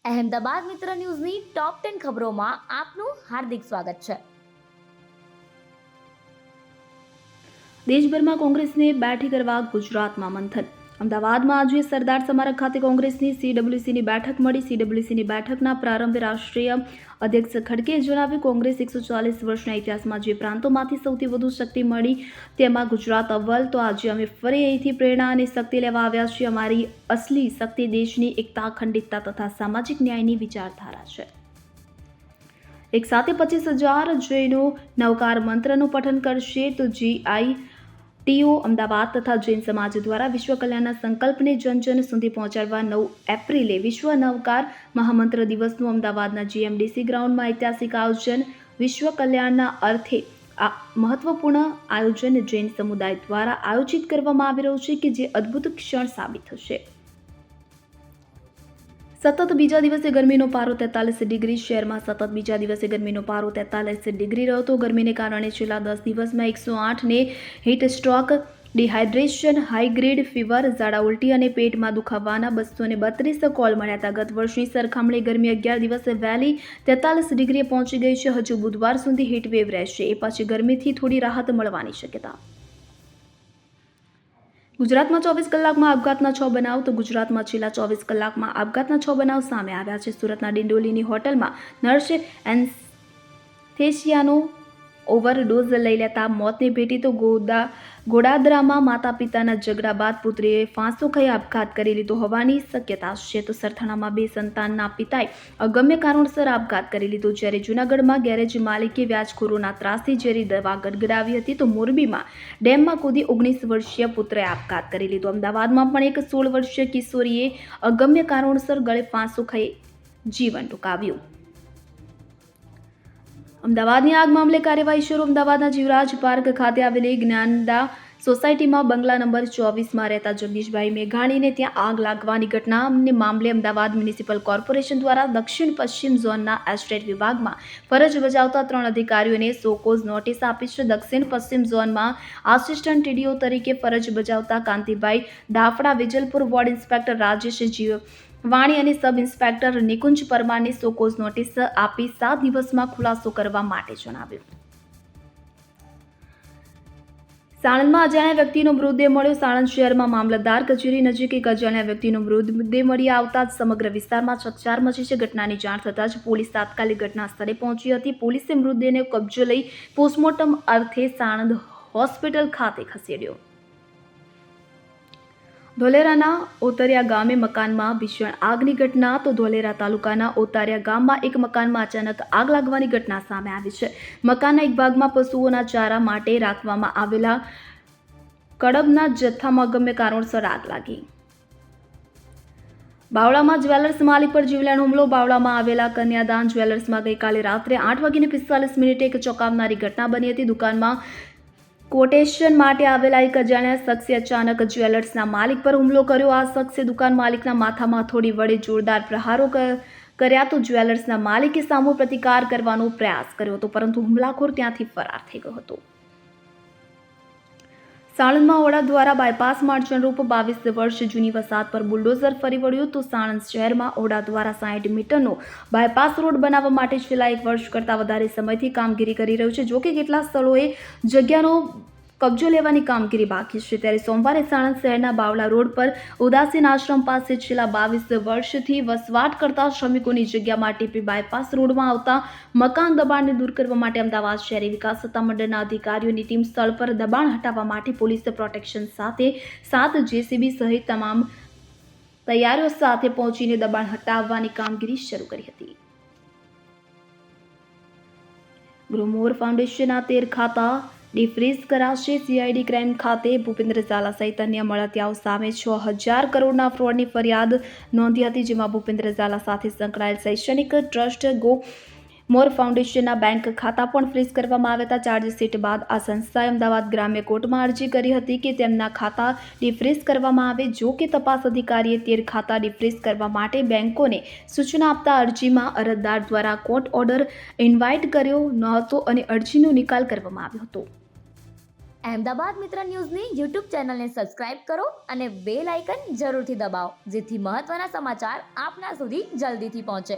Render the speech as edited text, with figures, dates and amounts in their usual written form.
અહેમદાબાદ મિત્ર ન્યૂઝની ટોપ 10 ખબરોમાં આપનું હાર્દિક સ્વાગત છે। દેશભરમાં કોંગ્રેસને બેઠી કરવા ગુજરાતમાં મંથન। અમદાવાદમાં આજે સરદાર સ્મારક ખાતે કોંગ્રેસની સીડબ્લ્યુસીની બેઠક મળી। સીડબ્લ્યુસીની બેઠકના પ્રારંભે રાષ્ટ્રીય અધ્યક્ષ ખડગેએ જણાવ્યું, કોંગ્રેસ 140 વર્ષના ઇતિહાસમાં જે પ્રાંતોમાંથી સૌથી વધુ શક્તિ મળી તેમાં ગુજરાત અવ્વલ। તો આજે અમે ફરી અહીંથી પ્રેરણા અને શક્તિ લેવા આવ્યા છીએ। અમારી અસલી શક્તિ દેશની એકતા, અખંડિતતા તથા સામાજિક ન્યાયની વિચારધારા છે। એક સાથે 25,000 જૈનો નવકાર મંત્રનું પઠન કરશે। તો GITO અમદાવાદ તથા જૈન સમાજ દ્વારા વિશ્વ કલ્યાણના સંકલ્પને જન સુધી પહોંચાડવા 9 એપ્રિલે વિશ્વ નવકાર મહામંત્ર દિવસનું અમદાવાદના GMDC ગ્રાઉન્ડમાં ઐતિહાસિક આયોજન। વિશ્વ કલ્યાણના અર્થે આ મહત્વપૂર્ણ આયોજન જૈન સમુદાય દ્વારા આયોજિત કરવામાં આવી રહ્યું છે કે જે અદ્ભુત ક્ષણ સાબિત થશે। સતત બીજા દિવસે ગરમીનો પારો 43 ડિગ્રી। શહેરમાં સતત બીજા દિવસે ગરમીનો પારો 43 ડિગ્રી રહ્યો હતો। ગરમીને કારણે છેલ્લા 10 દિવસમાં 108ને heat stroke, dehydration, high grade fever, ઝાડા ઉલટી અને પેટમાં દુખાવાના 232 કોલ મળ્યા હતા। ગત વર્ષની સરખામણીએ ગરમી 11 દિવસે વહેલી 43 ડિગ્રીએ પહોંચી ગઈ છે। હજુ બુધવાર સુધી હીટ વેવ રહેશે, એ પછી ગરમીથી થોડી રાહત મળવાની શક્યતા। ગુજરાતમાં 24 કલાકમાં આપઘાતના 6 બનાવ। તો ગુજરાતમાં છેલ્લા 24 કલાકમાં આપઘાતના 6 બનાવ સામે આવ્યા છે। સુરતના ડિંડોલીની હોટલમાં નર્સ એનેસ્થેસિયાનો ઓવરડોઝ લઈ લેતા મોતને ભેટી। તો ગોડાદરામાં માતા પિતાના ઝઘડા બાદ પુત્રીએ ફાંસો ખાઈ આપઘાત કરી લીધો હોવાની શક્યતા છે। તો સરથાણામાં 2 સંતાનના પિતાએ અગમ્ય કારણોસર આપઘાત કરી લીધો। જ્યારે જૂનાગઢમાં ગેરેજ માલિકે વ્યાજખોરોના ત્રાસથી ઝેરી દવા ગટગડાવી હતી। તો મોરબીમાં ડેમમાં કૂદી 19 વર્ષીય પુત્રએ આપઘાત કરી લીધો। અમદાવાદમાં પણ એક 16 વર્ષીય કિશોરીએ અગમ્ય કારણોસર ગળે ફાંસો ખાઈ જીવન ટૂંકાવ્યું। અમદાવાદની આગ મામલે કાર્યવાહી શરૂ। અમદાવાદના જીવરાજ પાર્ક ખાતે આવેલી જ્ઞાનદા સોસાયટીમાં બંગલા નંબર 24માં રહેતા જગદીશભાઈ મેઘાણીને ત્યાં આગ લાગવાની ઘટનાને મામલે અમદાવાદ મ્યુનિસિપલ કોર્પોરેશન દ્વારા દક્ષિણ પશ્ચિમ ઝોનના એસ્ટેટ વિભાગમાં ફરજ બજાવતા 3 અધિકારીઓને સોકોઝ નોટિસ આપી છે। દક્ષિણ પશ્ચિમ ઝોનમાં આસિસ્ટન્ટ TDO તરીકે ફરજ બજાવતા કાંતિભાઈ ડાફડા, વિજલપુર વોર્ડ ઇન્સ્પેક્ટર રાજેશ વાણી અને sub inspector Nikunj પરમારને show cause notice આપી 7 દિવસમાં ખુલાસો કરવા માટે જણાવ્યું। સાણંદમાં અજાણ્યા વ્યક્તિનો મૃતદેહ મળ્યો। સાણંદ શહેરમાં મામલતદાર કચેરી નજીક એક અજાણ્યા વ્યક્તિનો મૃતદેહ મળી આવતા જ સમગ્ર વિસ્તારમાં ચકચાર મચી છે। ઘટનાની જાણ થતાં જ પોલીસ તાત્કાલિક ઘટના સ્થળે પહોંચી હતી। પોલીસે મૃતદેહને કબજો લઈ પોસ્ટમોર્ટમ અર્થે સાણંદ હોસ્પિટલ ખાતે ખસેડ્યો। ધોલેરાના ઓતરિયા ગામે મકાનમાં ભીષણ આગની ઘટના। તો ધોલેરા તાલુકાના ઓતારિયા ગામમાં એક મકાનમાં અચાનક આગ લાગવાની ઘટના સામે આવી છે। મકાનના એક ભાગમાં પશુઓના ચારા માટે રાખવામાં આવેલા કડબના જથ્થામાં અગમ્ય કારણોસર આગ લાગી। બાવળામાં જ્વેલર્સ માલિક પર જીવલેણ હુમલો। બાવળામાં આવેલા કન્યાદાન જ્વેલર્સમાં ગઈકાલે રાત્રે 8:45 એક ચોંકાવનારી ઘટના બની હતી। દુકાનમાં કોટેશન માટે આવેલા એક અજાણ્યા શખ્સે અચાનક જ્વેલર્સના માલિક પર હુમલો કર્યો। આ શખ્સે દુકાન માલિકના માથામાં હથોડી વડે જોરદાર પ્રહારો કર્યા। તો જ્વેલર્સના માલિકે સામો પ્રતિકાર કરવાનો પ્રયાસ કર્યો હતો, પરંતુ હુમલાખોર ત્યાંથી ફરાર થઈ ગયો હતો। સાણંદમાં ઓડા દ્વારા બાયપાસમાં અડચણરૂપ 22 વર્ષ જૂની વસાહત પર બુલડોઝર ફરી વળ્યું। તો સાણંદ શહેરમાં ઓડા દ્વારા 60 મીટરનો બાયપાસ રોડ બનાવવા માટે છેલ્લા 1 વર્ષ કરતાં વધારે સમયથી કામગીરી કરી રહ્યું છે। જોકે કેટલાક સ્થળોએ જગ્યાનો કબજો લેવાની કામગીરી બાકી છે। ત્યારે સોમવારે સાણંદ શહેરના બાવળા રોડ પર ઉદાસીન આશ્રમ પાસે છેલ્લા 22 વર્ષથી વસવાટ કરતા શ્રમિકોની જગ્યામાં ટીપી બાયપાસ રોડમાં આવતા મકાન દબાણને દૂર કરવા માટે અમદાવાદ શહેરી વિકાસ સત્તામંડળના અધિકારીઓની ટીમ સ્થળ પર દબાણ હટાવવા માટે પોલીસ પ્રોટેક્શન સાથે 7 JCB સહિત તમામ તૈયારીઓ સાથે પહોંચીને દબાણ હટાવવાની કામગીરી શરૂ કરી હતી। ગ્રોમોર ફાઉન્ડેશનના 13 ખાતા ડિફ્રીઝ કરાશે। CID ક્રાઇમ ખાતે ભૂપેન્દ્ર ઝાલા સહિત અન્ય મળતિયાઓ સામે 6,000 કરોડના ફ્રોડની ફરિયાદ નોંધી હતી, જેમાં ભૂપેન્દ્ર ઝાલા સાથે સંકળાયેલ શૈક્ષણિક ટ્રસ્ટ ગ્રોમોર ફાઉન્ડેશનના બેંક ખાતા પણ ફ્રીઝ કરવામાં આવ્યા હતા। ચાર્જશીટ બાદ આ સંસ્થાએ અમદાવાદ ગ્રામ્ય કોર્ટમાં અરજી કરી હતી કે તેમના ખાતા ડિફ્રીઝ કરવામાં આવે। જો કે તપાસ અધિકારીએ 13 ખાતા ડિફ્રીઝ કરવા માટે બેંકોને સૂચના આપતા અરજીમાં અરજદાર દ્વારા કોર્ટ ઓર્ડર ઇન્વાઇટ કર્યો નહોતો અને અરજીનો નિકાલ કરવામાં આવ્યો હતો। અહેમદાબાદ મિત્ર ન્યૂઝની યુટ્યુબ ચેનલને સબસ્ક્રાઇબ કરો અને બેલ આઇકન જરૂરથી દબાવો જેથી મહત્ત્વના સમાચાર આપના સુધી જલ્દીથી પહોંચે.